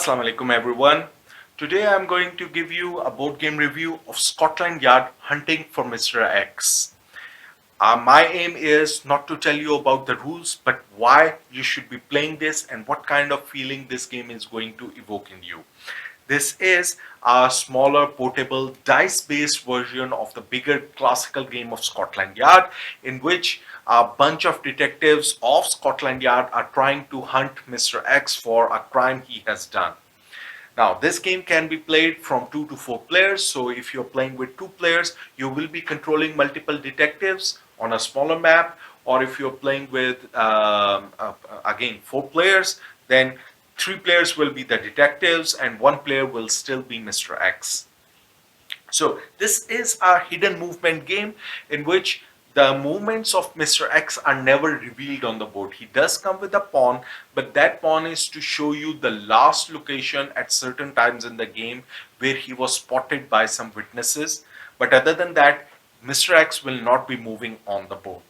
Assalamu alaikum everyone. Today I'm going to give you a board game review of Scotland Yard Hunting for Mr. X. My aim is not to tell you about the rules, but why you should be playing this and what kind of feeling this game is going to evoke in you. This is a smaller portable dice-based version of the bigger classical game of Scotland Yard, in which a bunch of detectives of Scotland Yard are trying to hunt Mr. X for a crime he has done. Now, this game can be played from 2 to 4 players. So if you're playing with 2 players, you will be controlling multiple detectives on a smaller map. Or if you're playing with, again, 4 players, then 3 players will be the detectives and 1 player will still be Mr. X. So this is a hidden movement game in which the movements of Mr. X are never revealed on the board. He does come with a pawn, but that pawn is to show you the last location at certain times in the game where he was spotted by some witnesses. But other than that, Mr. X will not be moving on the board.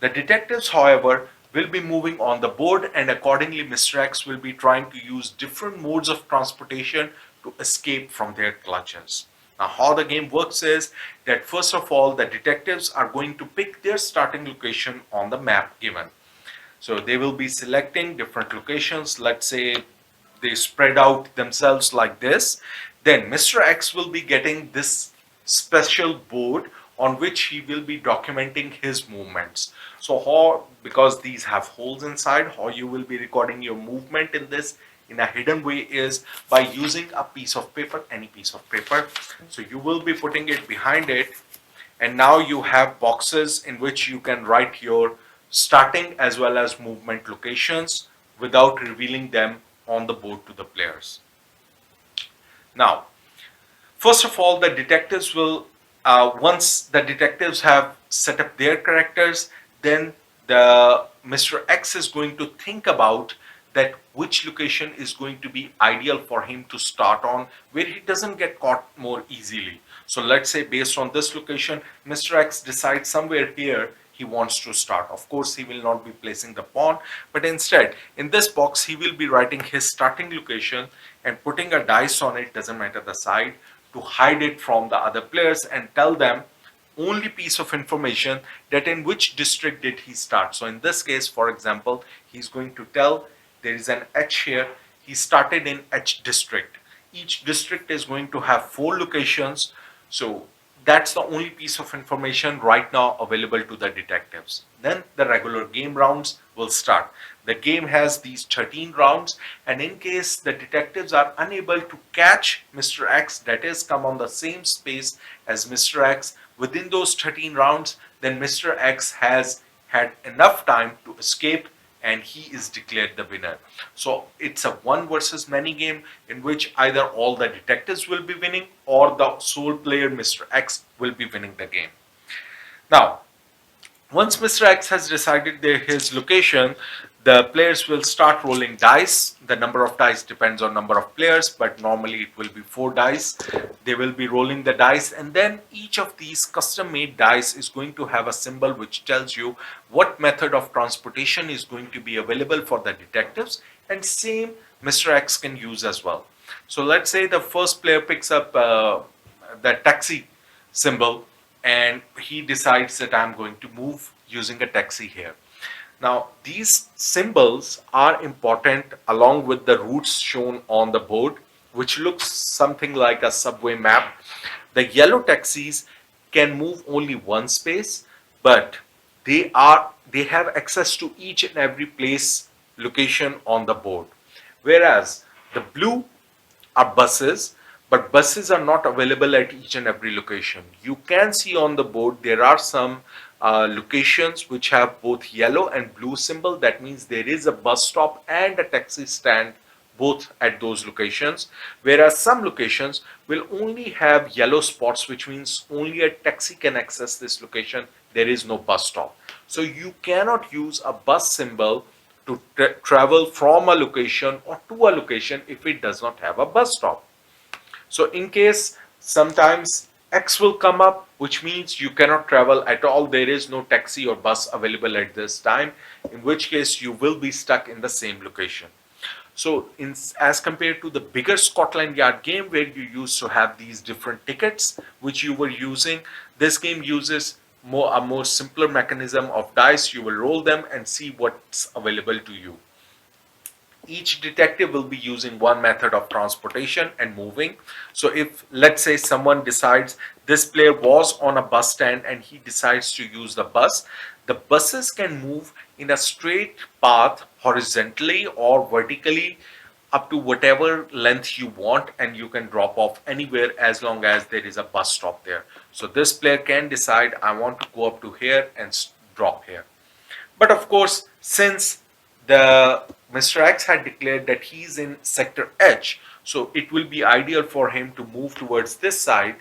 The detectives, however, will be moving on the board, and accordingly Mr. X will be trying to use different modes of transportation to escape from their clutches. Now, how the game works is that first of all, the detectives are going to pick their starting location on the map given. So they will be selecting different locations. Let's say they spread out themselves like this. Then Mr. X will be getting this special board on which he will be documenting his movements. So how, because these have holes inside, how you will be recording your movement in this in a hidden way is by using a piece of paper, any piece of paper. So you will be putting it behind it, and now you have boxes in which you can write your starting as well as movement locations without revealing them on the board to the players. Now, first of all, the detectives will, once the detectives have set up their characters, then the Mr. X is going to think about that which location is going to be ideal for him to start on, where he doesn't get caught more easily. So let's say based on this location, Mr. X decides somewhere here he wants to start. Of course, he will not be placing the pawn, but instead in this box he will be writing his starting location and putting a dice on it, doesn't matter the side, to hide it from the other players and tell them only piece of information that in which district did he start. So in this case, for example, he's going to tell there is an H here. He started in H district. Each district is going to have 4 locations. So that's the only piece of information right now available to the detectives. Then the regular game rounds will start. The game has these 13 rounds, and in case the detectives are unable to catch Mr. X, that is come on the same space as Mr. X within those 13 rounds, then Mr. X has had enough time to escape and he is declared the winner. So it's a one versus many game in which either all the detectives will be winning or the sole player Mr. X will be winning the game. Now, once Mr. X has decided his location, the players will start rolling dice. The number of dice depends on number of players, but normally it will be 4 dice. They will be rolling the dice, and then each of these custom-made dice is going to have a symbol which tells you what method of transportation is going to be available for the detectives, and same Mr. X can use as well. So let's say the first player picks up the taxi symbol, and he decides that I'm going to move using a taxi here. Now, these symbols are important along with the routes shown on the board, which looks something like a subway map. The yellow taxis can move only one space, but they have access to each and every place location on the board. Whereas the blue are buses, but buses are not available at each and every location. You can see on the board there are some locations which have both yellow and blue symbol. That means there is a bus stop and a taxi stand both at those locations, whereas some locations will only have yellow spots, which means only a taxi can access this location. There is no bus stop. So you cannot use a bus symbol to travel from a location or to a location if it does not have a bus stop. So in case sometimes X will come up, which means you cannot travel at all, there is no taxi or bus available at this time, in which case you will be stuck in the same location. So as compared to the bigger Scotland Yard game where you used to have these different tickets which you were using, this game uses a more simpler mechanism of dice. You will roll them and see what's available to you. Each detective will be using one method of transportation and moving. So if, let's say, someone decides this player was on a bus stand and he decides to use the buses can move in a straight path horizontally or vertically up to whatever length you want, and you can drop off anywhere as long as there is a bus stop there. So this player can decide, I want to go up to here and drop here. But of course, since the Mr. X had declared that he's in sector H, so it will be ideal for him to move towards this side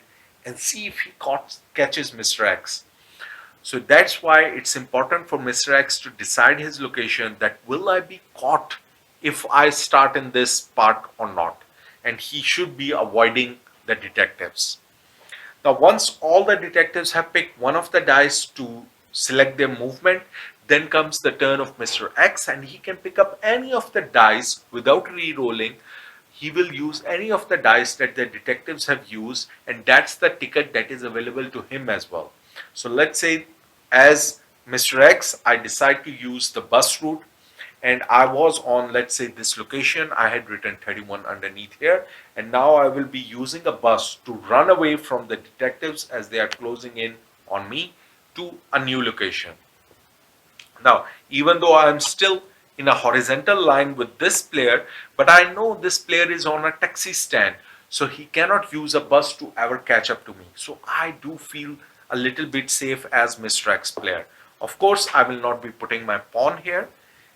and see if he catches Mr. X. So that's why it's important for Mr. X to decide his location, that will I be caught if I start in this part or not. And he should be avoiding the detectives. Now, once all the detectives have picked one of the dice to select their movement, then comes the turn of Mr. X, and he can pick up any of the dice without re-rolling. He will use any of the dice that the detectives have used, and that's the ticket that is available to him as well. So let's say as Mr. X, I decide to use the bus route, and I was on, let's say, this location. I had written 31 underneath here, and now I will be using a bus to run away from the detectives as they are closing in on me to a new location. Now, even though I am still in a horizontal line with this player, but I know this player is on a taxi stand, so he cannot use a bus to ever catch up to me. So I do feel a little bit safe as Mr. X player. Of course, I will not be putting my pawn here.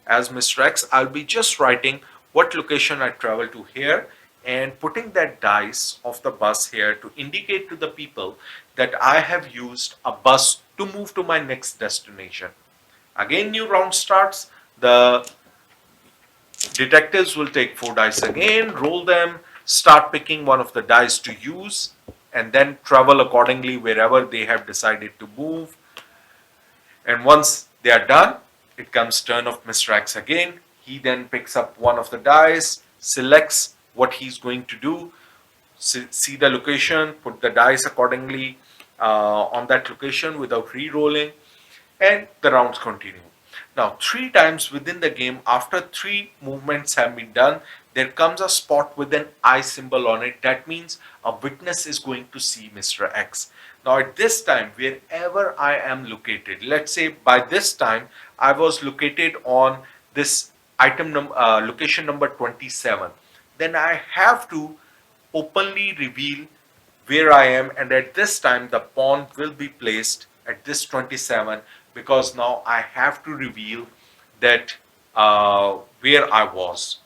As Mr. X, I'll be just writing what location I travel to here and putting that dice of the bus here to indicate to the people that I have used a bus to move to my next destination. Again, new round starts. The detectives will take 4 dice again, roll them, start picking one of the dice to use, and then travel accordingly wherever they have decided to move. And once they are done, it comes turn of Mr. X again. He then picks up one of the dice, selects what he's going to do, see the location, put the dice accordingly on that location without re-rolling, and the rounds continue. Now, 3 times within the game, after 3 movements have been done, there comes a spot with an eye symbol on it. That means a witness is going to see Mr. X. Now, at this time, wherever I am located, let's say by this time, I was located on this location number 27, then I have to openly reveal where I am, and at this time the pawn will be placed at this 27, because now I have to reveal that where I was.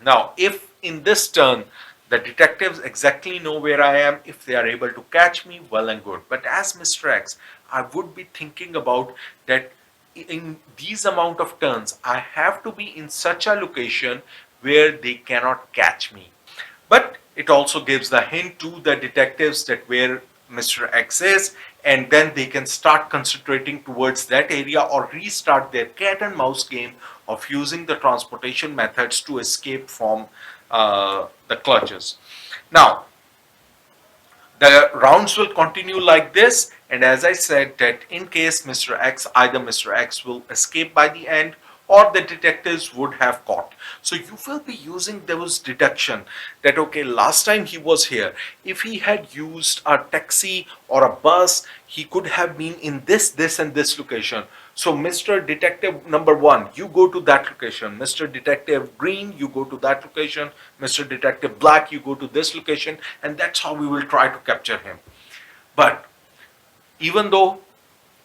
Now, if in this turn the detectives exactly know where I am, if they are able to catch me, well and good. But as Mr. X, I would be thinking about that in these amount of turns, I have to be in such a location where they cannot catch me. But it also gives the hint to the detectives that where Mr. X is, and then they can start concentrating towards that area or restart their cat and mouse game of using the transportation methods to escape from the clutches. Now, the rounds will continue like this, and as I said, that in case Mr. X, either Mr. X will escape by the end or the detectives would have caught. So you will be using those deduction that, okay, last time he was here, if he had used a taxi or a bus, he could have been in this and this location. So Mr. Detective number 1, you go to that location. Mr. Detective Green, you go to that location. Mr. Detective Black, you go to this location, and that's how we will try to capture him. But even though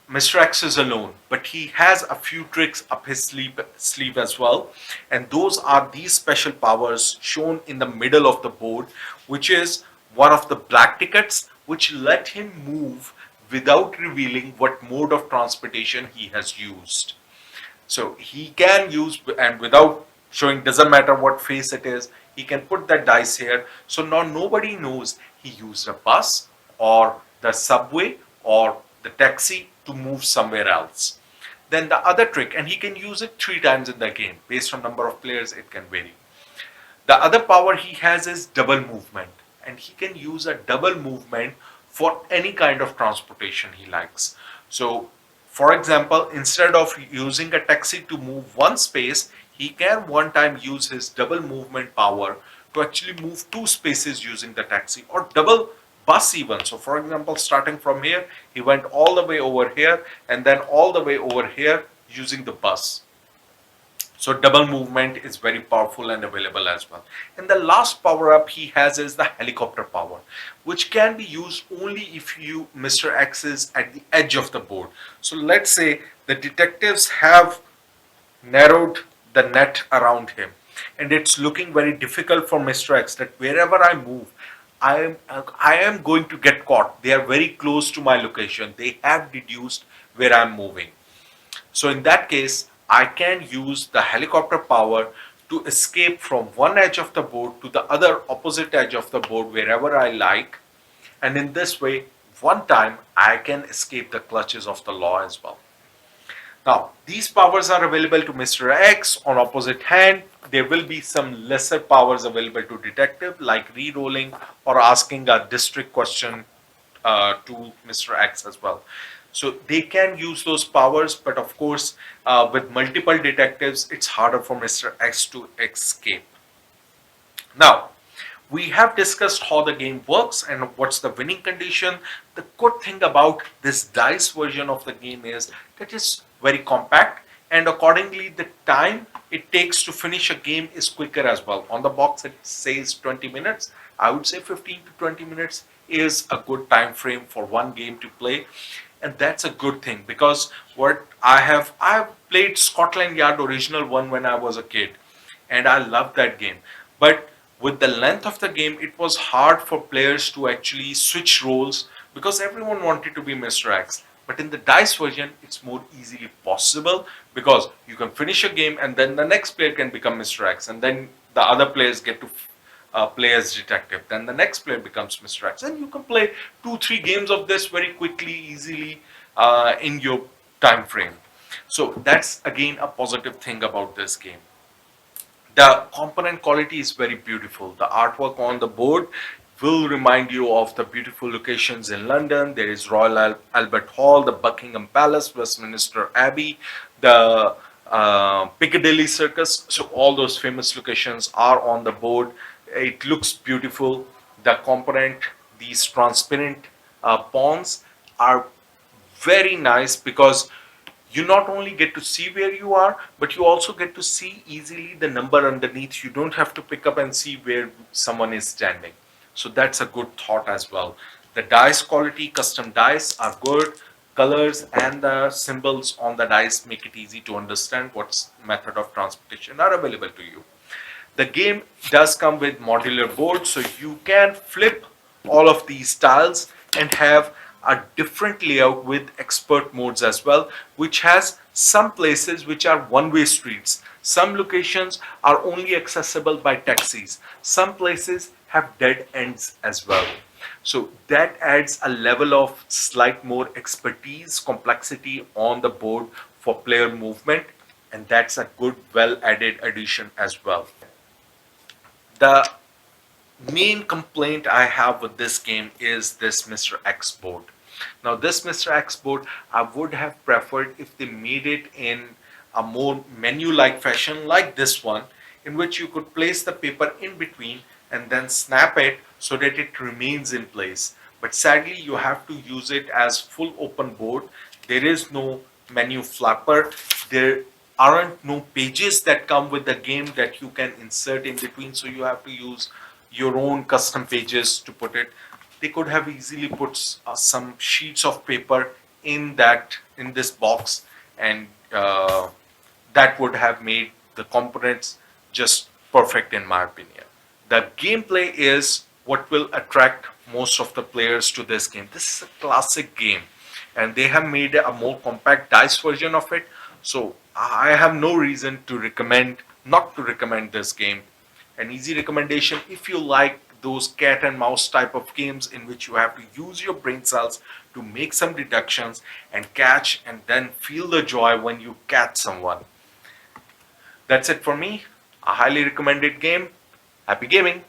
Mr. X is alone, but he has a few tricks up his sleeve as well, and those are these special powers shown in the middle of the board, which is one of the black tickets, which let him move without revealing what mode of transportation he has used. So he can use, and without showing, doesn't matter what face it is, he can put that dice here. So now nobody knows he used a bus or the subway or the taxi to move somewhere else. then the other trick, and he can use it 3 times in the game. Based on number of players, it can vary. The other power he has is double movement, and he can use a double movement for any kind of transportation he likes. So, for example, instead of using a taxi to move one space, he can one time use his double movement power to actually move 2 spaces using the taxi, or double bus even. So, for example, starting from here, he went all the way over here and then all the way over here using the bus. So double movement is very powerful and available as well. And the last power up he has is the helicopter power, which can be used only if Mr. X is at the edge of the board. So let's say the detectives have narrowed the net around him, and it's looking very difficult for Mr. X that wherever I move, I am going to get caught. They are very close to my location. They have deduced where I'm moving. So in that case, I can use the helicopter power to escape from one edge of the board to the other opposite edge of the board wherever I like. And in this way, one time I can escape the clutches of the law as well. Now, these powers are available to Mr. X. On opposite hand, there will be some lesser powers available to detective, like re-rolling or asking a district question to Mr. X as well. So they can use those powers, but of course, with multiple detectives, it's harder for Mr. X to escape. Now, we have discussed how the game works and what's the winning condition. The good thing about this dice version of the game is that it's very compact, and accordingly the time it takes to finish a game is quicker as well. On the box it says 20 minutes. I would say 15 to 20 minutes is a good time frame for one game to play, and that's a good thing, because what I've played Scotland Yard original one when I was a kid, and I loved that game. But with the length of the game, it was hard for players to actually switch roles because everyone wanted to be Mr. X. But in the dice version, it's more easily possible because you can finish a game and then the next player can become Mr. X, and then the other players get to play as detective. Then the next player becomes Mr. X, and you can play 2-3 games of this very quickly, easily in your time frame. So that's again a positive thing about this game. The component quality is very beautiful. The artwork on the board will remind you of the beautiful locations in London. There is Royal Albert Hall, the Buckingham Palace, Westminster Abbey, the Piccadilly Circus. So all those famous locations are on the board. It looks beautiful. The component, these transparent pawns are very nice because you not only get to see where you are, but you also get to see easily the number underneath. You don't have to pick up and see where someone is standing. So that's a good thought as well. The dice quality, custom dice are good. Colors and the symbols on the dice make it easy to understand what method of transportation are available to you. The game does come with modular boards, so you can flip all of these tiles and have a different layout with expert modes as well, which has some places which are one-way streets. Some locations are only accessible by taxis. Some places have dead ends as well. So that adds a level of slight more expertise, complexity on the board for player movement, and that's a good, well added addition as well. The main complaint I have with this game is this Mr. X board. Now this Mr. X board, I would have preferred if they made it in a more menu-like fashion like this one, in which you could place the paper in between and then snap it so that it remains in place. But sadly, you have to use it as full open board. There is no menu flapper. There aren't no pages that come with the game that you can insert in between, so you have to use your own custom pages to put it. They could have easily put some sheets of paper in this box, and that would have made the components just perfect in my opinion. The gameplay is what will attract most of the players to this game. This is a classic game, and they have made a more compact dice version of it. So I have no reason to recommend not to recommend this game. An easy recommendation: if you like those cat and mouse type of games in which you have to use your brain cells to make some deductions and catch and then feel the joy when you catch someone. That's it for me. A highly recommended game. Happy gaming!